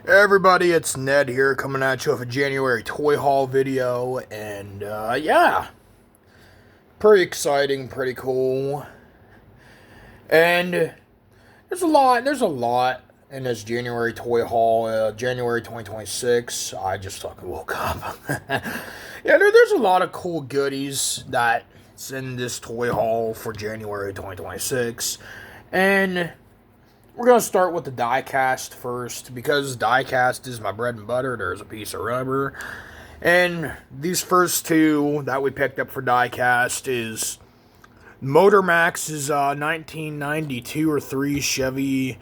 Hey everybody, it's Ned here coming at you with a January toy haul video, and yeah, pretty exciting, pretty cool, and there's a lot in this January toy haul, January 2026. I just fucking woke up. Yeah, there's a lot of cool goodies that's in this toy haul for January 2026, and we're going to start with the diecast first because diecast is my bread and butter. There's a piece of rubber. And these first two that we picked up for diecast is Motor Max's 1992 or 3 Chevy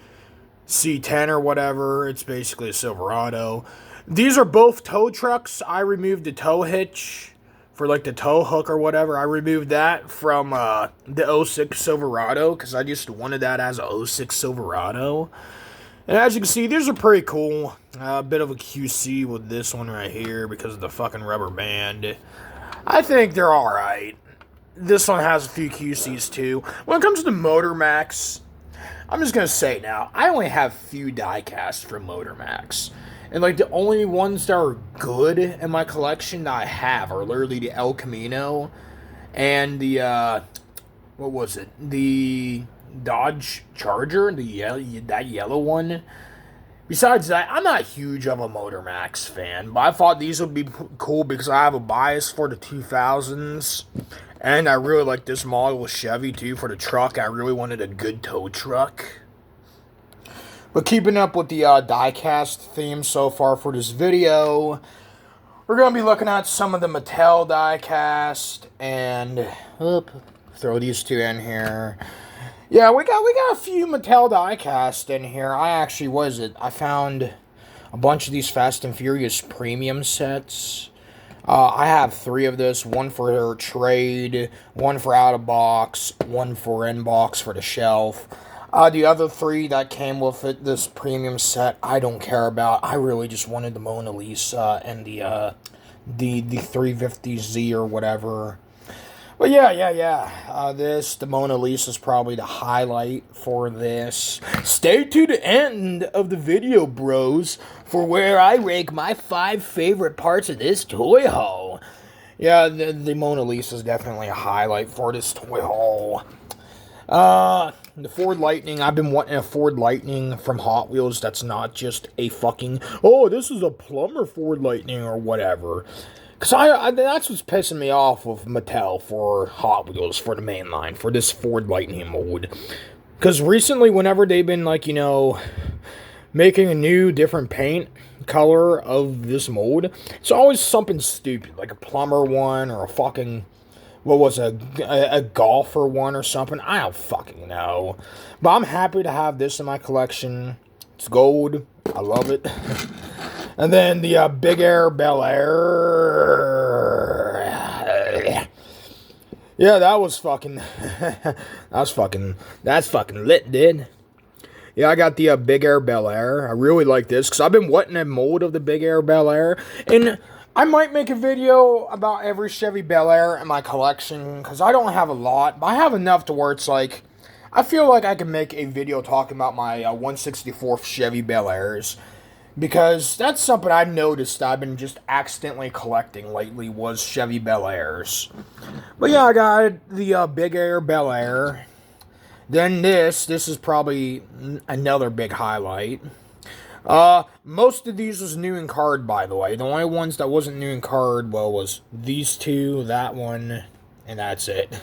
C10 or whatever. It's basically a Silverado. These are both tow trucks. I removed the tow hitch for like the tow hook or whatever. I removed that from the '06 Silverado because I just wanted that as a '06 Silverado. And as you can see, these are pretty cool. A bit of a QC with this one right here because of the fucking rubber band. I think they're alright. This one has a few QCs too. When it comes to Motor Max, I'm just going to say now, I only have few diecasts from Motor Max. And, like, the only ones that are good in my collection that I have are literally the El Camino and the, what was it? The Dodge Charger, that yellow one. Besides that, I'm not huge of a Motor Max fan, but I thought these would be cool because I have a bias for the 2000s. And I really like this model with Chevy, too, for the truck. I really wanted a good tow truck. But keeping up with the diecast theme so far for this video, we're going to be looking at some of the Mattel diecast, and throw these two in here. Yeah, we got a few Mattel diecast in here. I found a bunch of these Fast and Furious premium sets. I have 3 of this, one for trade, one for out of box, one for in box for the shelf. The other 3 that came with it, this premium set, I don't care about. I really just wanted the Mona Lisa and the 350Z or whatever. But yeah. The Mona Lisa is probably the highlight for this. Stay to the end of the video, bros, for where I rank my 5 favorite parts of this toy haul. Yeah, the Mona Lisa is definitely a highlight for this toy haul. The Ford Lightning, I've been wanting a Ford Lightning from Hot Wheels that's not just a fucking, oh, this is a plumber Ford Lightning or whatever. Because that's what's pissing me off with Mattel for Hot Wheels, for the main line, for this Ford Lightning mold. Because recently, whenever they've been, like, you know, making a new, different paint color of this mold, it's always something stupid, like a plumber one or a fucking, what was a golfer one or something. I don't fucking know. But I'm happy to have this in my collection. It's gold. I love it. And then the Big Air Bel Air. Yeah, that was fucking... that's fucking lit, dude. Yeah, I got the Big Air Bel Air. I really like this because I've been wanting a mold of the Big Air Bel Air. And I might make a video about every Chevy Bel Air in my collection because I don't have a lot, but I have enough to where it's like, I feel like I can make a video talking about my 164th Chevy Bel Airs because that's something I've noticed that I've been just accidentally collecting lately was Chevy Bel Airs. But yeah, I got the Big Air Bel Air. Then this is probably another big highlight. Most of these was new in card, by the way. The only ones that wasn't new in card, well, was these 2, that one, and that's it.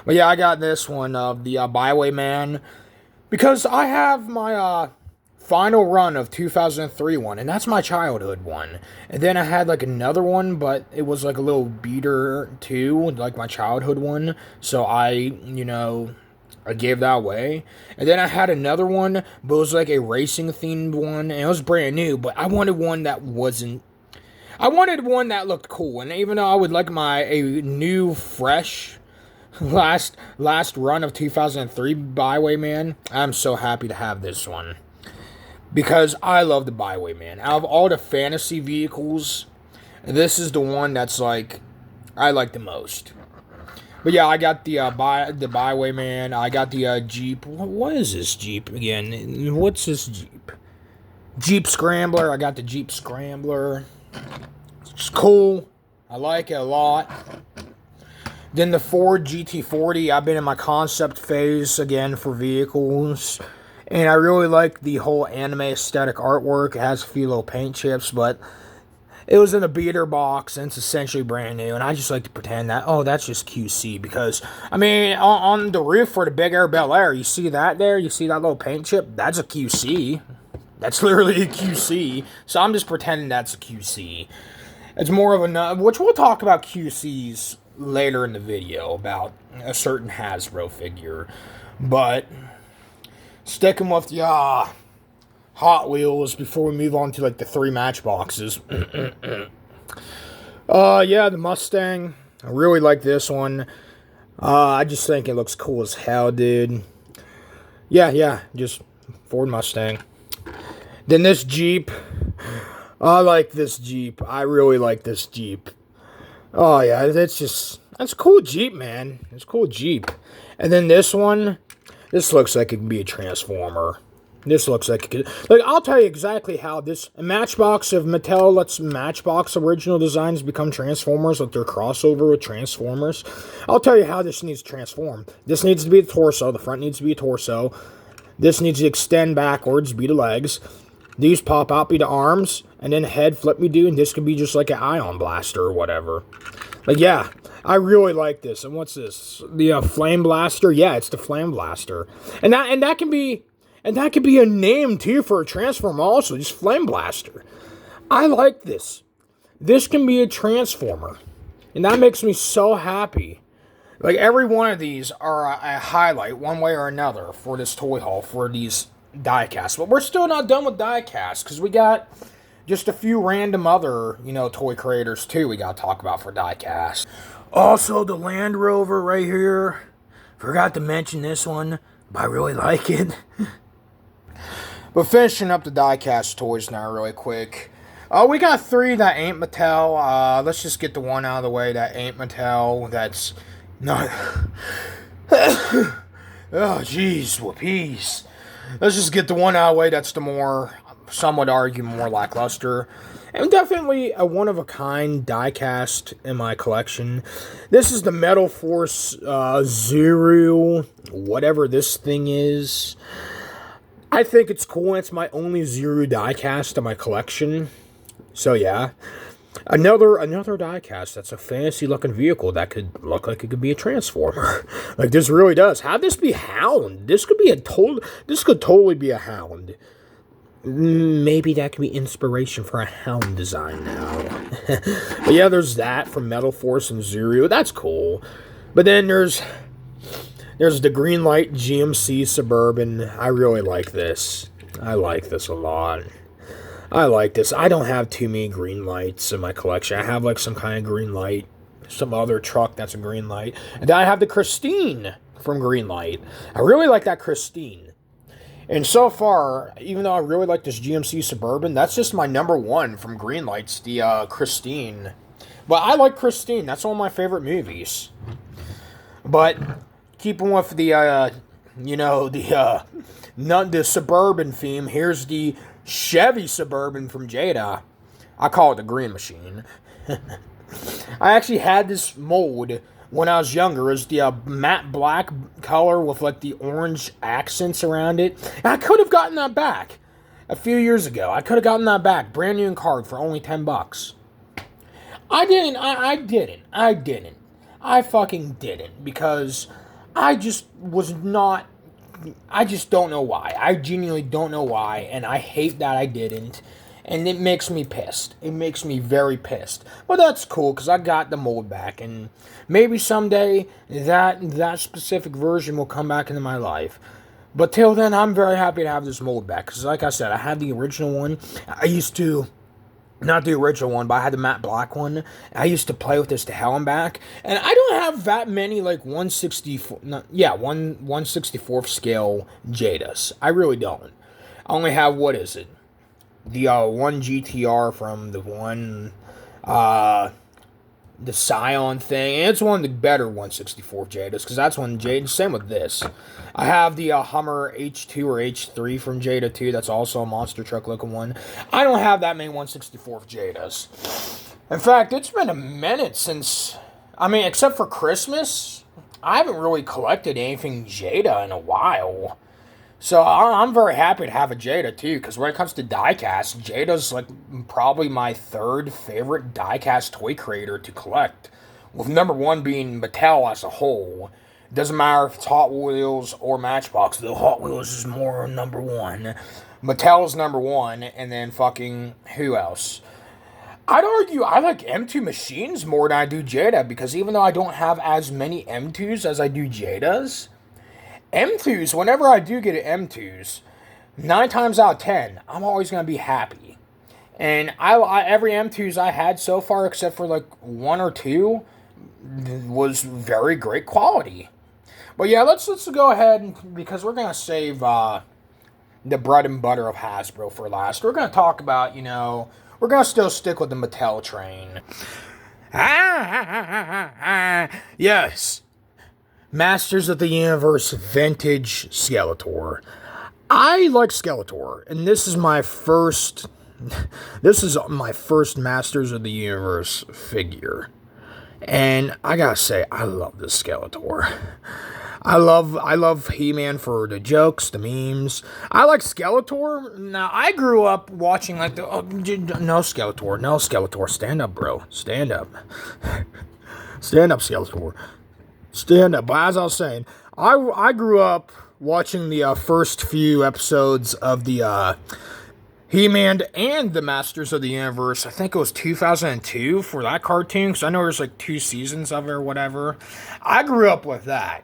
But yeah, I got this one of the Bywayman because I have my final run of 2003 one, and that's my childhood one. And then I had like another one, but it was like a little beater too, like my childhood one. So I gave that away. And then I had another one, but it was like a racing themed one, and it was brand new, but I wanted one that wasn't... I wanted one that looked cool, and even though I would like a new, fresh, last run of 2003 Bywayman, I'm so happy to have this one. Because I love the Bywayman. Out of all the fantasy vehicles, this is the one that's like, I like the most. But yeah, I got the Bywayman. I got the Jeep. What is this Jeep again? What's this Jeep? Jeep Scrambler. I got the Jeep Scrambler. It's cool. I like it a lot. Then the Ford GT40. I've been in my concept phase again for vehicles. And I really like the whole anime aesthetic artwork. It has a few little paint chips, but it was in a beater box and it's essentially brand new. And I just like to pretend that, oh, that's just QC. Because, I mean, on the roof for the Big Air Bel Air, you see that there? You see that little paint chip? That's a QC. That's literally a QC. So I'm just pretending that's a QC. It's more of a, which we'll talk about QCs later in the video about a certain Hasbro figure. But sticking with the Hot Wheels before we move on to like the 3 Matchboxes. Yeah, the Mustang. I really like this one. I just think it looks cool as hell, dude. Yeah, just Ford Mustang. Then this Jeep. I like this Jeep. I really like this Jeep. Oh, yeah, that's a cool Jeep, man. It's a cool Jeep. And then this one, this looks like it can be a Transformer. This looks like it could. Like, I'll tell you exactly how this Matchbox of Mattel lets Matchbox original designs become Transformers, like their crossover with Transformers. I'll tell you how this needs to transform. This needs to be the torso. The front needs to be a torso. This needs to extend backwards, be the legs. These pop out, be the arms, and then head flip me do, and this could be just like an ion blaster or whatever. Like, yeah, I really like this. And what's this? The Flame Blaster? Yeah, it's the Flame Blaster. And that can be a name too for a Transformer also, just Flame Blaster. I like this. This can be a Transformer. And that makes me so happy. Like, every one of these are a highlight, one way or another, for this toy haul, for these diecast. But we're still not done with diecast, because we got just a few random other, toy creators too we got to talk about for diecast. Also, the Land Rover right here. Forgot to mention this one, but I really like it. But finishing up the diecast toys now really quick. We got 3 that ain't Mattel. Let's just get the one out of the way that ain't Mattel. That's not... Oh, jeez, whoopies. Let's just get the one out of the way that's the more, some would argue, more lackluster. And definitely a one-of-a-kind diecast in my collection. This is the Metal Force Zero, whatever this thing is. I think it's cool. It's my only Zero diecast in my collection. So yeah. Another diecast that's a fancy-looking vehicle that could look like it could be a Transformer. Like, this really does. Have this be Hound. This could totally be a Hound. Maybe that could be inspiration for a Hound design now. But yeah, there's that from Metal Force and Zero. That's cool. But then there's the Greenlight GMC Suburban. I really like this. I like this a lot. I like this. I don't have too many green lights in my collection. I have like some kind of green light, some other truck that's a green light. And then I have the Christine from Greenlight. I really like that Christine. And so far, even though I really like this GMC Suburban, that's just my number 1 from Greenlight's, the Christine. But I like Christine. That's one of my favorite movies. But keeping with the, the Suburban theme, here's the Chevy Suburban from Jada. I call it the Green Machine. I actually had this mold when I was younger. It was the matte black color with like the orange accents around it. And I could have gotten that back a few years ago. I could have gotten that back, brand new in card for only $10. I didn't. I didn't. I fucking didn't, because I just was not. I just don't know why. I genuinely don't know why, and I hate that I didn't, and it makes me pissed. It makes me very pissed. But that's cool, because I got the mold back, and maybe someday that specific version will come back into my life. But till then, I'm very happy to have this mold back, because like I said, I had the original one. I used to... Not the original one, but I had the matte black one. I used to play with this to hell and back. And I don't have that many, like, 1/64th scale Jadas. I really don't. I only have, what is it? The one GTR from the one the Scion thing, and it's one of the better 164 Jadas, because that's one Jada. Same with this. I have the Hummer H2 or H3 from Jada too. That's also a monster truck looking one. I don't have that many 164 Jadas. In fact, it's been a minute since, I mean, except for Christmas, I haven't really collected anything Jada in a while. So I'm very happy to have a Jada too, because when it comes to diecast, Jada's like probably my third favorite diecast toy creator to collect, with number one being Mattel as a whole. It doesn't matter if it's Hot Wheels or Matchbox, though Hot Wheels is more number one. Mattel's number one, and then fucking who else? I'd argue I like M2 machines more than I do Jada, because even though I don't have as many M2s as I do Jadas, M2s, whenever I do get an M2s, 9 times out of 10, I'm always going to be happy. And every M2s I had so far, except for like 1 or 2, was very great quality. But yeah, let's go ahead, because we're going to save the bread and butter of Hasbro for last. We're going to talk about, we're going to still stick with the Mattel train. Yes. Masters of the Universe Vintage Skeletor. I like Skeletor, and this is my first Masters of the Universe figure. And I gotta say, I love this Skeletor. I love He-Man for the jokes, the memes. I like Skeletor. Now, I grew up watching like no Skeletor, stand up, bro. Stand up. Stand up, Skeletor. Stand up. But as I was saying, I grew up watching the first few episodes of the He-Man and the Masters of the Universe. I think it was 2002 for that cartoon, because I know there's like 2 seasons of it or whatever. I grew up with that.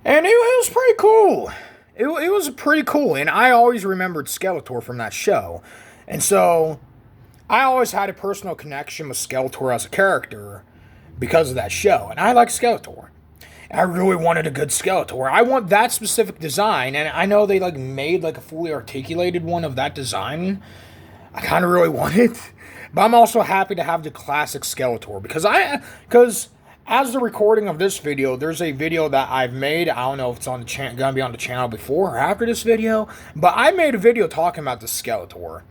And it was pretty cool. It was pretty cool, and I always remembered Skeletor from that show. And so, I always had a personal connection with Skeletor as a character because of that show, and I like Skeletor. I really wanted a good Skeletor. I want that specific design, and I know they like made like a fully articulated one of that design. I kind of really want it, but I'm also happy to have the classic Skeletor, because as the recording of this video, there's a video that I've made. I don't know if it's on the gonna be on the channel before or after this video, but I made a video talking about the Skeletor,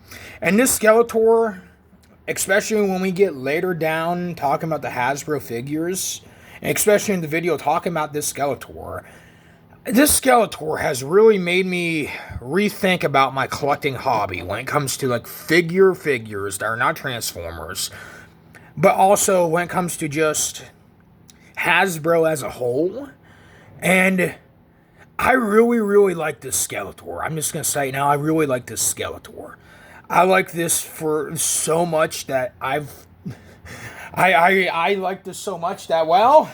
and this Skeletor, especially when we get later down talking about the Hasbro figures, and especially in the video talking about this Skeletor has really made me rethink about my collecting hobby when it comes to like figures that are not Transformers, but also when it comes to just Hasbro as a whole. And I really, really like this Skeletor. I'm just going to say now, I really like this Skeletor. I like this for so much that I like this so much that, well,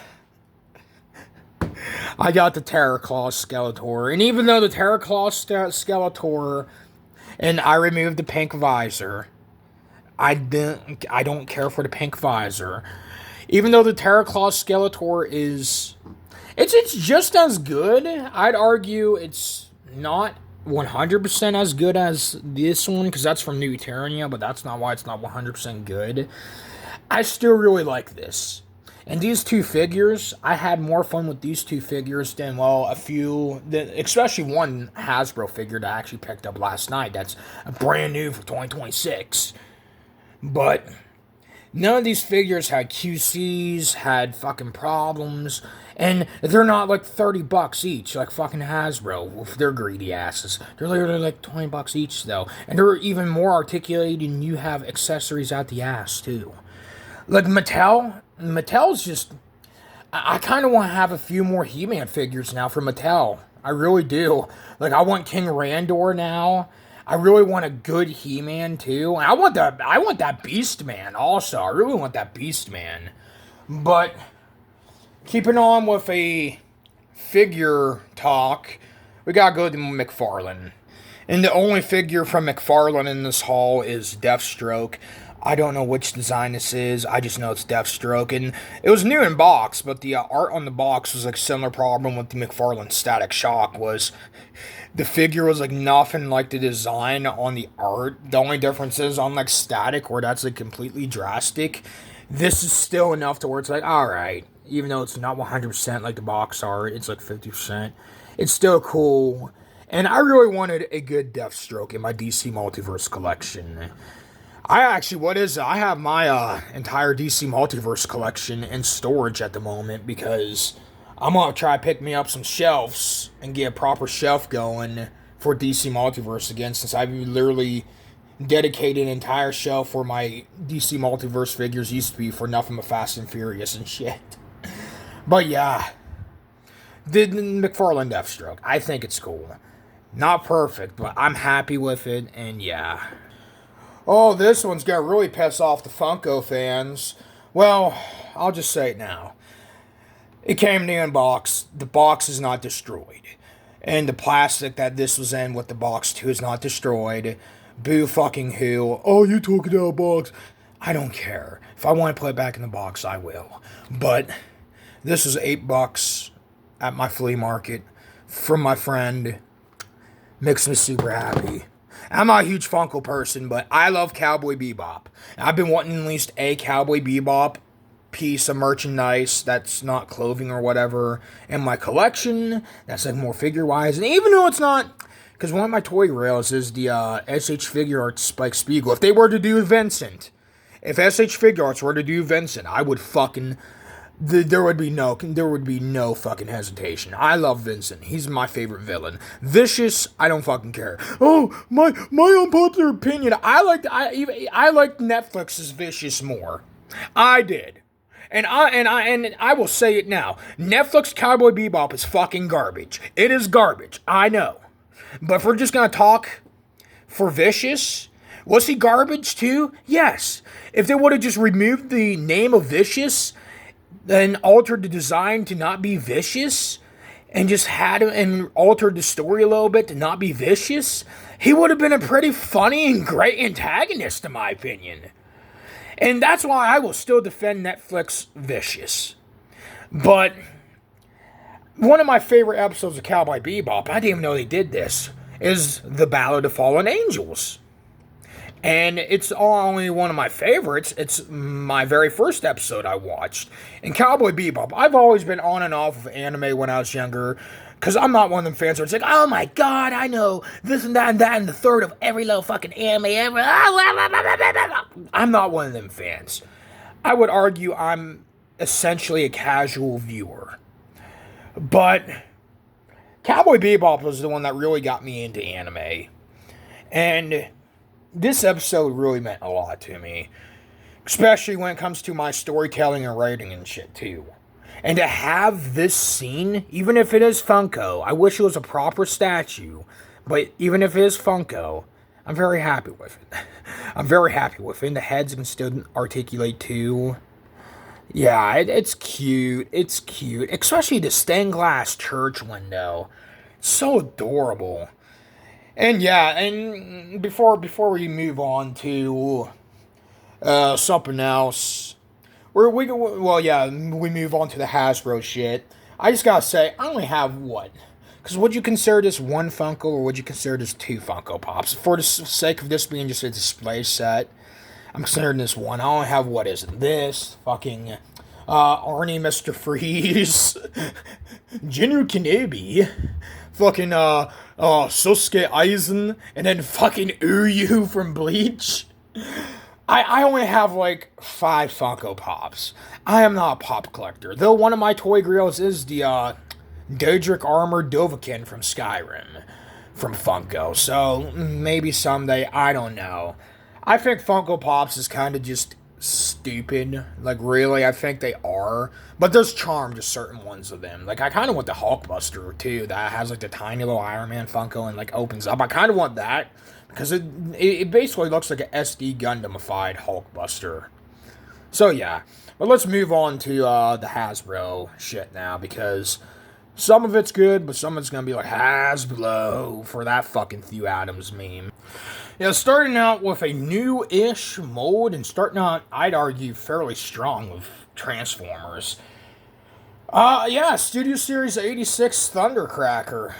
I got the Terraclaw Skeletor. And even though the Terraclaw Skeletor, and I removed the pink visor, I don't care for the pink visor. Even though the Terraclaw Skeletor is, it's just as good. I'd argue it's not 100% as good as this one, because that's from New Eternia, but that's not why it's not 100% good. I still really like this. And these 2 figures, I had more fun with these 2 figures than, well, especially one Hasbro figure that I actually picked up last night. That's brand new for 2026. But none of these figures had QCs, had fucking problems, and they're not like $30 each, like fucking Hasbro with their greedy asses. They're literally like $20 each, though, and they're even more articulated, and you have accessories out the ass, too. Like Mattel's just, I kind of want to have a few more He-Man figures now for Mattel. I really do. Like, I want King Randor now. I really want a good He-Man, too. And I want that Beast Man, also. I really want that Beast Man. But, keeping on with a figure talk, we gotta go to McFarlane. And the only figure from McFarlane in this haul is Deathstroke. I don't know which design this is. I just know it's Deathstroke. And it was new in box, but the art on the box was like a similar problem with the McFarlane Static Shock. Was the figure was like nothing like the design on the art. The only difference is on like Static, where that's like completely drastic. this is still enough to where it's like, alright, even though it's not 100% like the box art, it's like 50%. It's still cool. And I really wanted a good Deathstroke in my DC Multiverse collection. I actually, what is it? I have my entire DC Multiverse collection in storage at the moment because I'm going to try to pick me up some shelves and get a proper shelf going for DC Multiverse again, since I've literally dedicated an entire shelf where my DC Multiverse figures used to be for nothing but Fast and Furious and shit. But yeah, the McFarlane Deathstroke, I think it's cool. Not perfect, but I'm happy with it, and yeah. Oh, this one's gonna really piss off the Funko fans. Well, I'll just say it now. It came in the inbox. The box is not destroyed. And the plastic that this was in with the box too is not destroyed. Boo fucking who. Oh, you took it out of the box. I don't care. If I want to put it back in the box, I will. But this is $8 at my flea market from my friend. Makes me super happy. I'm not a huge Funko person, but I love Cowboy Bebop. I've been wanting at least a Cowboy Bebop piece of merchandise that's not clothing or whatever in my collection. That's like more figure-wise. And even though it's not... Because one of my toy rails is the SH Figure Arts Spike Spiegel. If they were to do Vincent... If SH Figure Arts were to do Vincent, I would fucking... There would be no fucking hesitation. I love Vincent. He's my favorite villain. Vicious, I don't fucking care. Oh, my unpopular opinion. I liked Netflix's Vicious more. I did. And I will say it now. Netflix Cowboy Bebop is fucking garbage. It is garbage. I know. But if we're just gonna talk for Vicious, was he garbage too? Yes. If they would have just removed the name of Vicious, then altered the design to not be vicious, and just had him and altered the story a little bit to not be vicious, he would have been a pretty funny and great antagonist, in my opinion. And that's why I will still defend Netflix Vicious. But one of my favorite episodes of Cowboy Bebop, I didn't even know they did this, is The Ballad of Fallen Angels. And it's only one of my favorites. It's my very first episode I watched. In Cowboy Bebop, I've always been on and off of anime when I was younger. Because I'm not one of them fans where it's like, oh my god, I know this and that and the third of every little fucking anime ever. I'm not one of them fans. I would argue I'm essentially a casual viewer. But Cowboy Bebop was the one that really got me into anime. And this episode really meant a lot to me. Especially when it comes to my storytelling and writing and shit, too. And to have this scene, even if it is Funko, I wish it was a proper statue, but even if it is Funko, I'm very happy with it. I'm very happy with it. And the heads can still articulate, too. Yeah, it's cute. It's cute. Especially the stained glass church window. It's so adorable. And yeah, and before we move on to something else, we move on to the Hasbro shit. I just gotta say, I only have what? Because would you consider this one Funko or would you consider this two Funko Pops? For the sake of this being just a display set, I'm considering this one. I only have, what is it? This fucking Arnie Mr. Freeze, Jinu Kenobi, fucking Sosuke Aizen, and then fucking Uryu from Bleach. I only have like 5 Funko Pops. I am not a pop collector, though one of my toy grails is the Daedric Armored Dovahkiin from Skyrim from Funko. So maybe someday, I don't know. I think Funko Pops is kind of just stupid. Like, really, I think they are. But there's charm to certain ones of them. Like, I kind of want the Hulkbuster, too, that has, like, the tiny little Iron Man Funko and, like, opens up. I kind of want that, because it basically looks like an SD Gundamified Hulkbuster. So, yeah. But let's move on to the Hasbro shit now, because some of it's good, but some of it's going to be like, Hasbro, for that fucking Thew Adams meme. Yeah, starting out with a new-ish mold, and starting out, I'd argue, fairly strong with Transformers. Studio Series 86 Thundercracker.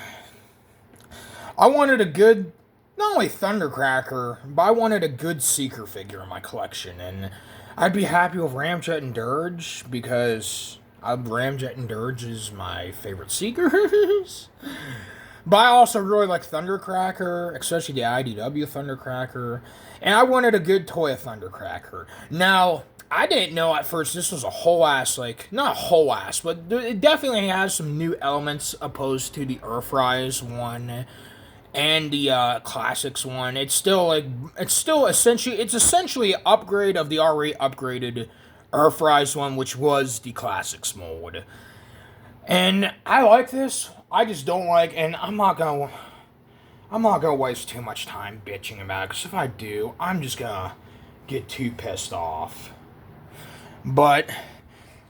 I wanted a good, not only Thundercracker, but I wanted a good Seeker figure in my collection, and I'd be happy with Ramjet and Dirge because Ramjet and Dirge is my favorite Seekers. But I also really like Thundercracker, especially the IDW Thundercracker. And I wanted a good toy of Thundercracker. Now, I didn't know at first this was a whole ass, like, not a whole ass, but it definitely has some new elements opposed to the Earthrise one and the Classics one. It's essentially an upgrade of the already upgraded Earthrise one, which was the Classics mold. And I like this. I just don't like, and I'm not gonna waste too much time bitching about it, because if I do, I'm just gonna get too pissed off. But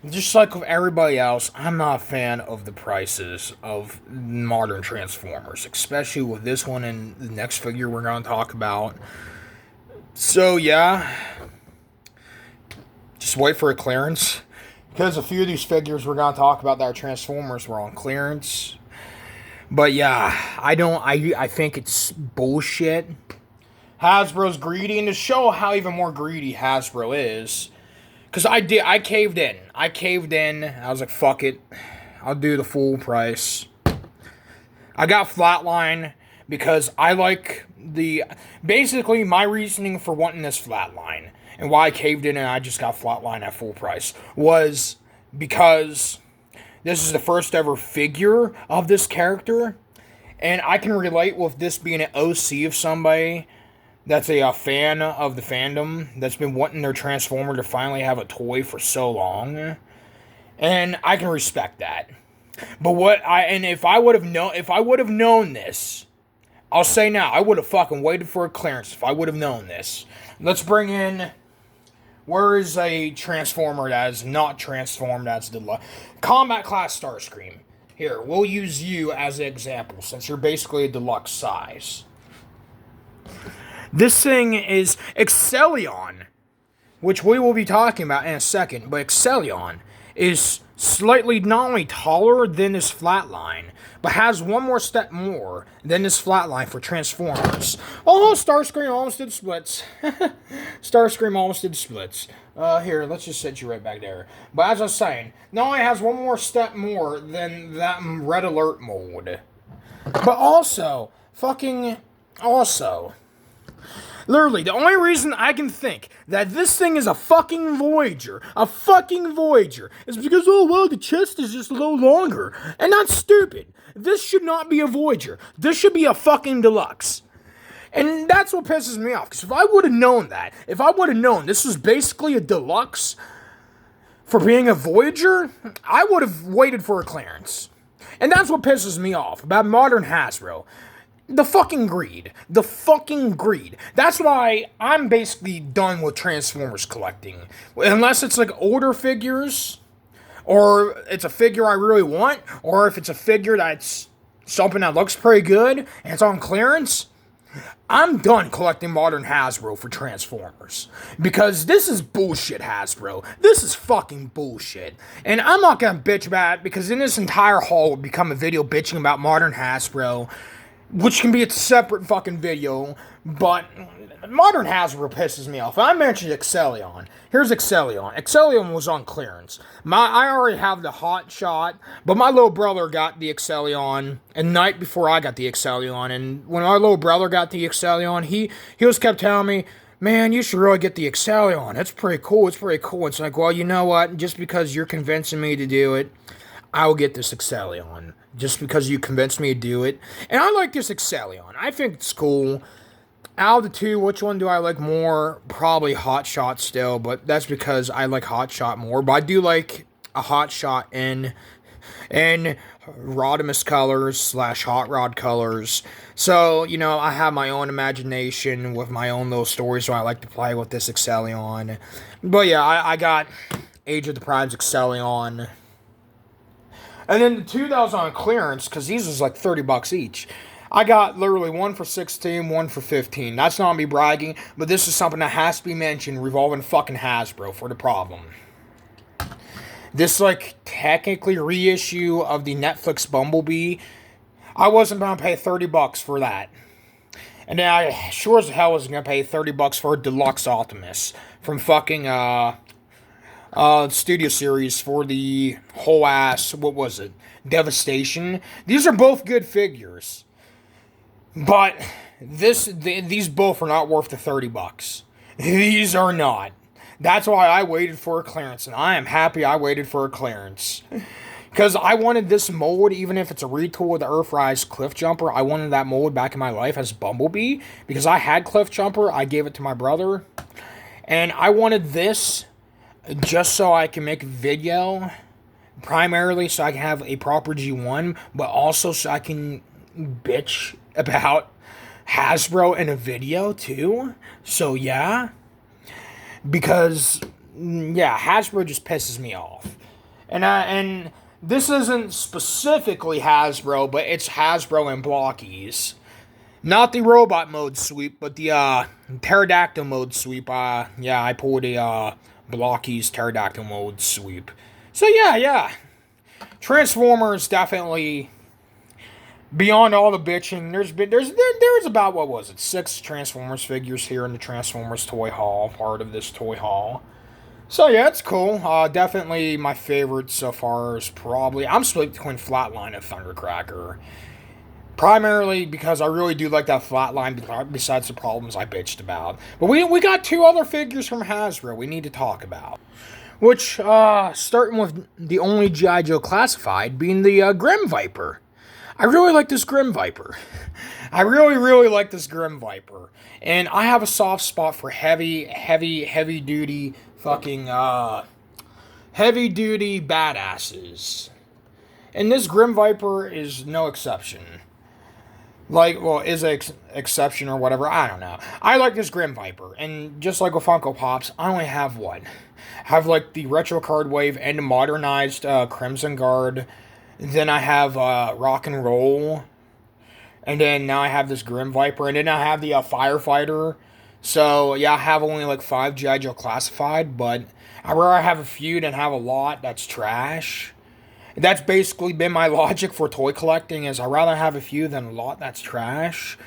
just like with everybody else, I'm not a fan of the prices of modern Transformers, especially with this one and the next figure we're gonna talk about. So yeah, just wait for a clearance, because a few of these figures we're gonna talk about that are Transformers were on clearance. But yeah, I think it's bullshit. Hasbro's greedy, and to show how even more greedy Hasbro is, because I caved in. I was like, fuck it. I'll do the full price. I got Flatline because I like basically my reasoning for wanting this Flatline and why I caved in and I just got Flatline at full price was because this is the first ever figure of this character, and I can relate with this being an OC of somebody that's a fan of the fandom that's been wanting their Transformer to finally have a toy for so long, and I can respect that. But if I would have known this, I'll say now, I would have fucking waited for a clearance if I would have known this. Let's bring in. Where is a Transformer that is not transformed as the Combat Class Starscream? Here, we'll use you as an example, since you're basically a deluxe size. This thing is Excellion, which we will be talking about in a second, but Excellion is slightly not only taller than this Flatline, but has one more step more than this Flatline for Transformers. Oh, Starscream almost did splits. Starscream almost did splits. Here, let's just set you right back there. But as I was saying, not only has one more step more than that Red Alert mold, but also, literally, the only reason I can think that this thing is a fucking Voyager, is because, oh, well, the chest is just a little longer. And that's stupid. This should not be a Voyager. This should be a fucking deluxe. And that's what pisses me off. Because if I would have known this was basically a deluxe for being a Voyager, I would have waited for a clearance. And that's what pisses me off about modern Hasbro. The fucking greed. That's why I'm basically done with Transformers collecting. Unless it's like older figures, or it's a figure I really want, or if it's a figure that's something that looks pretty good and it's on clearance, I'm done collecting modern Hasbro for Transformers. Because this is bullshit, Hasbro. This is fucking bullshit. And I'm not gonna bitch about it, because in this entire haul will become a video bitching about modern Hasbro, which can be a separate fucking video, but modern Hasbro pisses me off. I mentioned Excellion. Here's Excellion. Excellion was on clearance. I already have the Hot Shot, but my little brother got the Excellion a night before I got the Excellion, and when my little brother got the Excellion, he was kept telling me, man, you should really get the Excellion. It's pretty cool. It's like, well, you know what? Just because you're convincing me to do it, I'll get this Excellion. Just because you convinced me to do it. And I like this Excellion. I think it's cool. Out of the two, which one do I like more? Probably Hot Shot still, but that's because I like Hot Shot more. But I do like a Hot Shot in Rodimus colors / Hot Rod colors. So, you know, I have my own imagination with my own little stories, so I like to play with this Excellion. But yeah, I got Age of the Primes Excellion. And then the two that was on clearance, because these was like $30 each, I got literally one for 16, one for 15. That's not me bragging, but this is something that has to be mentioned revolving fucking Hasbro for the problem. This, like, technically reissue of the Netflix Bumblebee, I wasn't going to pay $30 for that. And then I sure as hell wasn't gonna pay $30 for a deluxe Optimus from fucking Studio Series for the whole ass, what was it? Devastation. These are both good figures. But these both are not worth the $30. These are not. That's why I waited for a clearance, and I am happy I waited for a clearance. Because I wanted this mold, even if it's a retool of the Earthrise Cliff Jumper, I wanted that mold back in my life as Bumblebee. Because I had Cliff Jumper, I gave it to my brother. And I wanted this just so I can make a video. Primarily so I can have a proper G1, but also so I can bitch about Hasbro in a video too. So yeah. Because, yeah, Hasbro just pisses me off. And this isn't specifically Hasbro, but it's Hasbro and Blockies. Not the robot mode sweep, but the pterodactyl mode sweep. Yeah, I pulled a Blockies pterodactyl mode sweep. So yeah. Transformers definitely, beyond all the bitching, there's about, what was it, 6 Transformers figures here in the Transformers Toy Hall, part of this Toy Hall. So yeah, it's cool. Definitely my favorite so far is probably, I'm split between Flatline and Thundercracker. Primarily because I really do like that Flatline, besides the problems I bitched about. But we got 2 other figures from Hasbro we need to talk about. Which, starting with the only G.I. Joe classified, being the Grim Viper. I really like this Grim Viper. I really like this Grim Viper. And I have a soft spot for heavy duty fucking, heavy duty badasses. And this Grim Viper is no exception. Like, well, is an exception or whatever, I don't know. I like this Grim Viper, and just like with Funko Pops, I only have one. I have, like, the Retro Card Wave and the modernized Crimson Guard. Then I have Rock and Roll. And then now I have this Grim Viper, and then I have the Firefighter. So, yeah, I have only, like, 5 G.I. Joe classified, but I'd rather have a few than have a lot that's trash. That's basically been my logic for toy collecting, is I'd rather have a few than a lot that's trash.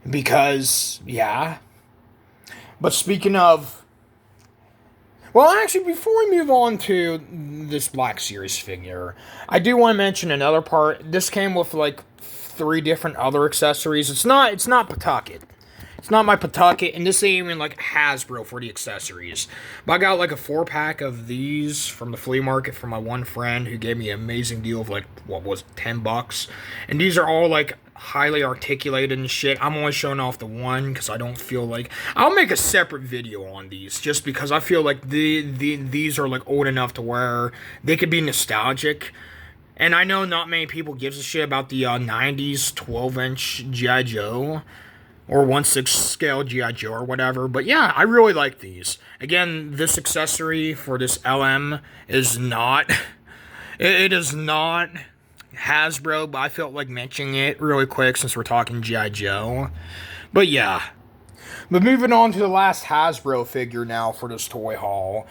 Because, yeah. But speaking of... Well, actually, before we move on to this Black Series figure, I do want to mention another part. This came with, like, 3 different other accessories. It's not Pawtucket. It's not my Pawtucket, and this ain't even, like, Hasbro for the accessories. But I got, like, a 4-pack of these from the flea market from my one friend who gave me an amazing deal of, like, what was it, $10? And these are all, like, highly articulated and shit. I'm only showing off the one because I don't feel like... I'll make a separate video on these just because I feel like these are, like, old enough to where they could be nostalgic. And I know not many people gives a shit about the 90s 12-inch G.I. Joe. Or 1/6 scale G.I. Joe or whatever. But yeah, I really like these. Again, this accessory for this LM is not... It is not Hasbro, but I felt like mentioning it really quick since we're talking G.I. Joe. But yeah. But moving on to the last Hasbro figure now for this toy haul.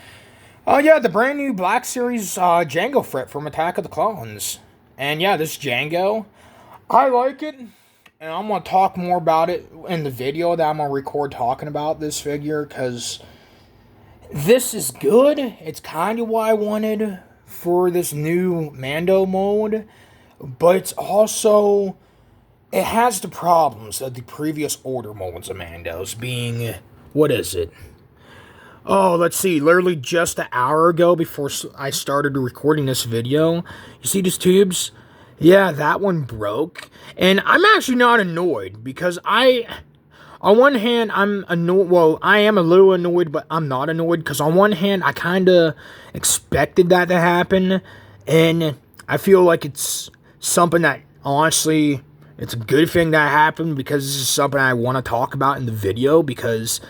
Yeah, the brand new Black Series Jango Fett from Attack of the Clones. And yeah, this Jango, I like it. And I'm going to talk more about it in the video that I'm going to record talking about this figure. Because this is good. It's kind of what I wanted for this new Mando mode. But it's also... It has the problems of the previous order molds of Mandos. Being... What is it? Oh, let's see. Literally just an hour ago before I started recording this video. You see these tubes? Yeah, that one broke. And I'm actually not annoyed because on one hand, I'm annoyed. Well, I am a little annoyed, but I'm not annoyed because on one hand, I kind of expected that to happen. And I feel like it's something that, honestly, it's a good thing that happened because this is something I want to talk about in the video because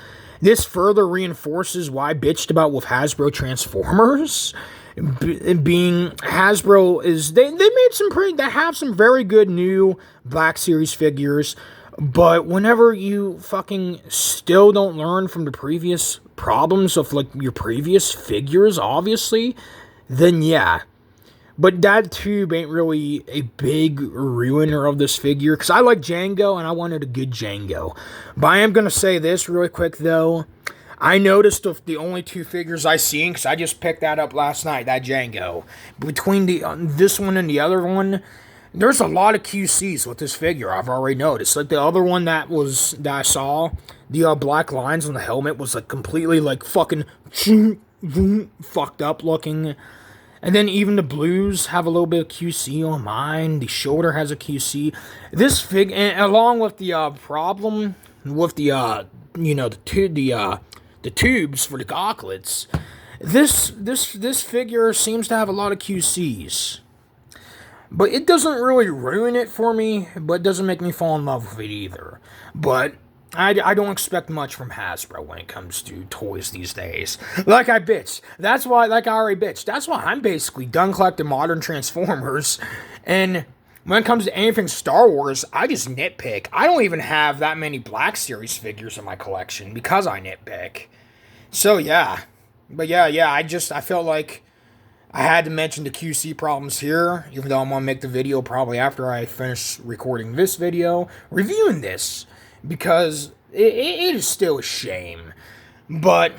this further reinforces why I bitched about with Hasbro Transformers. Being Hasbro is they have some very good new Black Series figures, but whenever you fucking still don't learn from the previous problems of like your previous figures, obviously, then yeah. But that tube ain't really a big ruiner of this figure, because I like Django, and I wanted a good Django. But I am going to say this really quick, though. I noticed of the only two figures I seen, because I just picked that up last night, that Django. Between this one and the other one, there's a lot of QCs with this figure, I've already noticed. Like, the other one that I saw, the black lines on the helmet was, like, completely, like, fucking fucked up looking. And then even the blues have a little bit of QC on mine. The shoulder has a QC. This fig, and along with the problem with the the tubes for the gauntlets, this figure seems to have a lot of QCs. But it doesn't really ruin it for me, but it doesn't make me fall in love with it either. But I don't expect much from Hasbro when it comes to toys these days. Like I already bitched. That's why I'm basically done collecting modern Transformers. And when it comes to anything Star Wars, I just nitpick. I don't even have that many Black Series figures in my collection because I nitpick. So yeah. But yeah, I felt like I had to mention the QC problems here, even though I'm going to make the video probably after I finish recording this video, reviewing this. Because it is still a shame. But,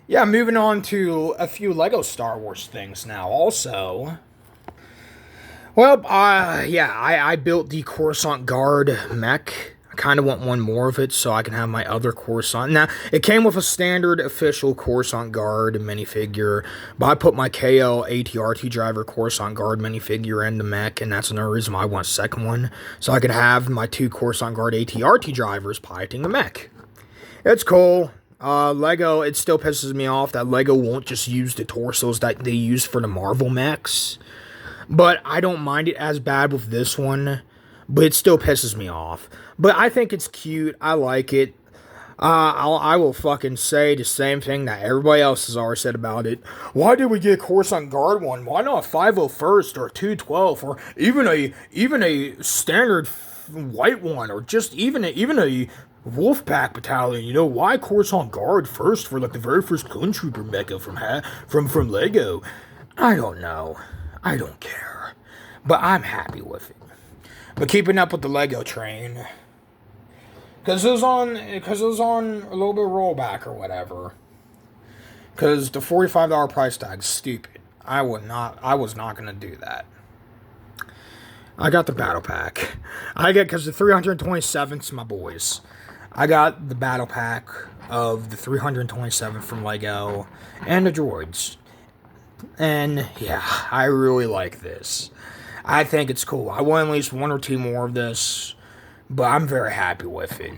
yeah, moving on to a few LEGO Star Wars things now also. Well, I built the Coruscant Guard mech. I kind of want one more of it so I can have my other Coruscant. Now, it came with a standard official Coruscant Guard minifigure, but I put my KO ATRT driver Coruscant Guard minifigure in the mech, and that's another reason why I want a second one, so I could have my two Coruscant Guard ATRT drivers piloting the mech. It's cool. LEGO, it still pisses me off that LEGO won't just use the torsos that they use for the Marvel mechs, but I don't mind it as bad with this one. But it still pisses me off. But I think it's cute. I like it. I will fucking say the same thing that everybody else has already said about it. Why did we get a Coruscant Guard one? Why not a 501st or a 212 or even a standard white one or just even a Wolfpack battalion? You know, why Coruscant Guard first for like the very first Clone Trooper mecha from LEGO? I don't know. I don't care. But I'm happy with it. But keeping up with the LEGO train, because it was on a little bit of rollback or whatever. Because the $45 price tag's stupid. I was not gonna do that. I got the battle pack. Because the 327's my boys. I got the battle pack of the 327 from LEGO and the droids. And yeah, I really like this. I think it's cool. I want at least one or two more of this, but I'm very happy with it.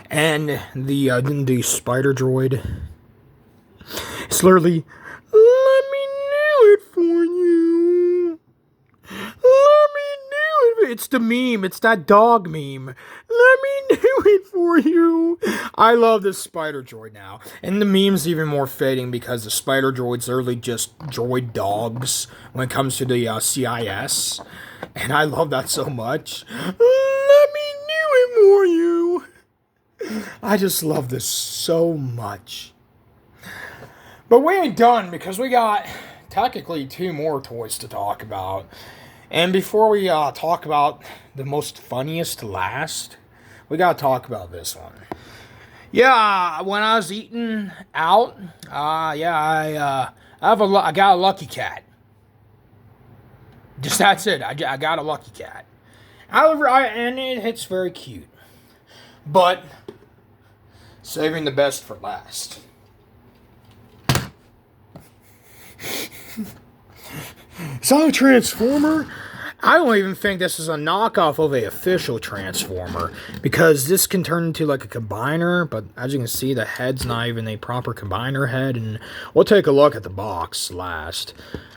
And the spider droid, it's literally, let me do it for you. Let me do it. It's the meme. It's that dog meme. Let me do it for you. I love this spider droid now. And the meme's even more fitting because the spider droid's literally just droid dogs when it comes to the CIS. And I love that so much. Let me do it for you. I just love this so much. But we ain't done because we got technically two more toys to talk about. And before we talk about the most funniest last, we gotta talk about this one. Yeah, when I was eating out, I got a Lucky Cat. Just that's it. I got a Lucky Cat. And it's very cute. But saving the best for last. Is that a Transformer? I don't even think this is a knockoff of a official Transformer, because this can turn into like a combiner, but as you can see, the head's not even a proper combiner head, and we'll take a look at the box last.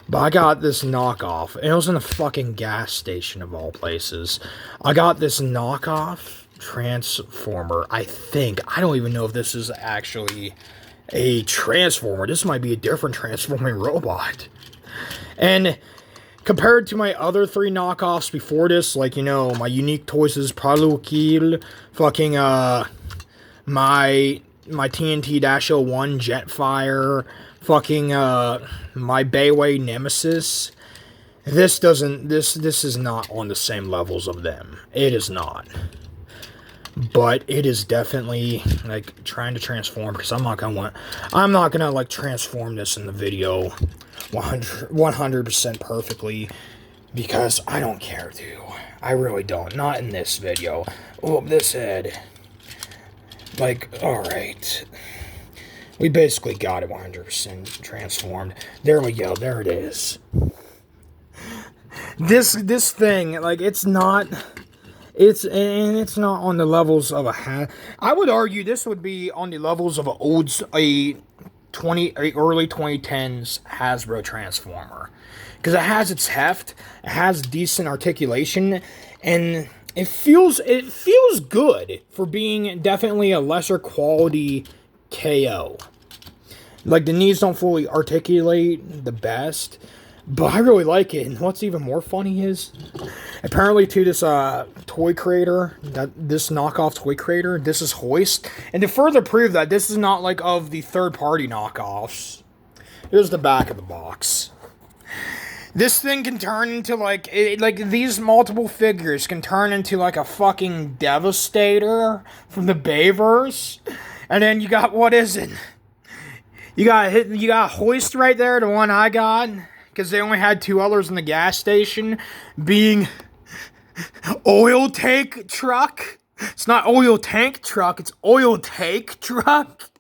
But I got this knockoff, and it was in a fucking gas station of all places. I got this knockoff Transformer, I think. I don't even know if this is actually a Transformer. This might be a different transforming robot. And compared to my other three knockoffs before this, like, you know, my Unique Toys' Pralukil, fucking, my TNT-01 Jetfire, fucking, my Bayway Nemesis, This doesn't, this is not on the same levels of them. It is not. But it is definitely, like, trying to transform, because I'm not gonna, like, transform this in the video 100% perfectly, because I don't care to. I really don't. Not in this video. Oh, this head. Like, alright. We basically got it 100% transformed. There we go. There it is. This thing, like, it's not on the levels of a I would argue this would be on the levels of a early 2010s Hasbro Transformer, because it has its heft, it has decent articulation, and it feels good for being definitely a lesser quality KO. Like, the knees don't fully articulate the best, but I really like it. And what's even more funny is, apparently to this toy creator, this knockoff toy creator, this is Hoist. And to further prove that this is not like of the third-party knockoffs, here's the back of the box. This thing can turn into like these multiple figures can turn into like a fucking Devastator from the Bayverse. And then you got, what is it? You got Hoist right there, the one I got, because they only had two others in the gas station, being Oil Tank Truck. It's not Oil Tank Truck, it's Oil Tank Truck.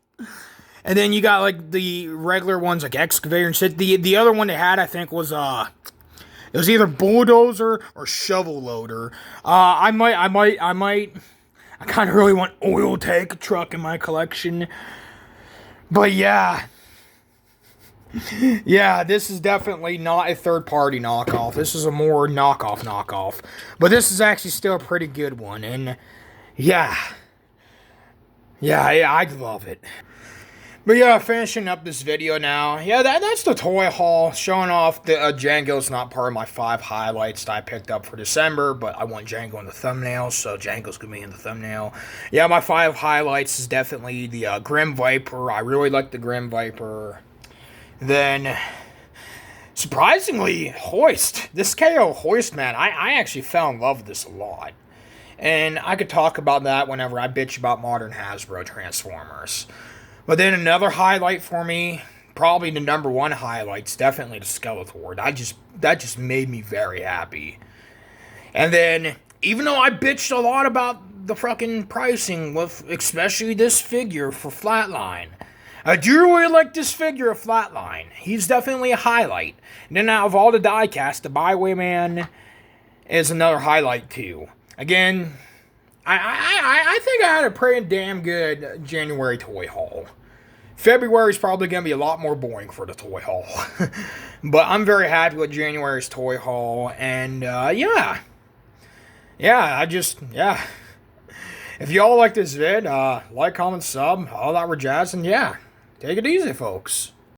And then you got like the regular ones like Excavator and shit. The other one they had, I think, was it was either Bulldozer or Shovel Loader. I kind of really want Oil Tank Truck in my collection. But yeah. Yeah, this is definitely not a third-party knockoff. This is a more knockoff. But this is actually still a pretty good one. And yeah. Yeah, I love it. But yeah, finishing up this video now. Yeah, that's the toy haul, showing off the Django's not part of my 5 highlights that I picked up for December, but I want Django in the thumbnail, so Django's gonna be in the thumbnail. Yeah, my 5 highlights is definitely the Grim Viper. I really like the Grim Viper. Then, surprisingly, Hoist. This KO Hoist, man, I actually fell in love with this a lot. And I could talk about that whenever I bitch about modern Hasbro Transformers. But then another highlight for me, probably the number one highlight's definitely the Skeletor. That just made me very happy. And then, even though I bitched a lot about the fucking pricing with especially this figure for Flatline, I do really like this figure of Flatline. He's definitely a highlight. And then out of all the diecast, the Bywayman is another highlight too. Again, I think I had a pretty damn good January toy haul. February's probably going to be a lot more boring for the toy haul. But I'm very happy with January's toy haul. And, yeah. Yeah. If y'all like this vid, like, comment, sub, all that jazz. And, yeah, take it easy, folks.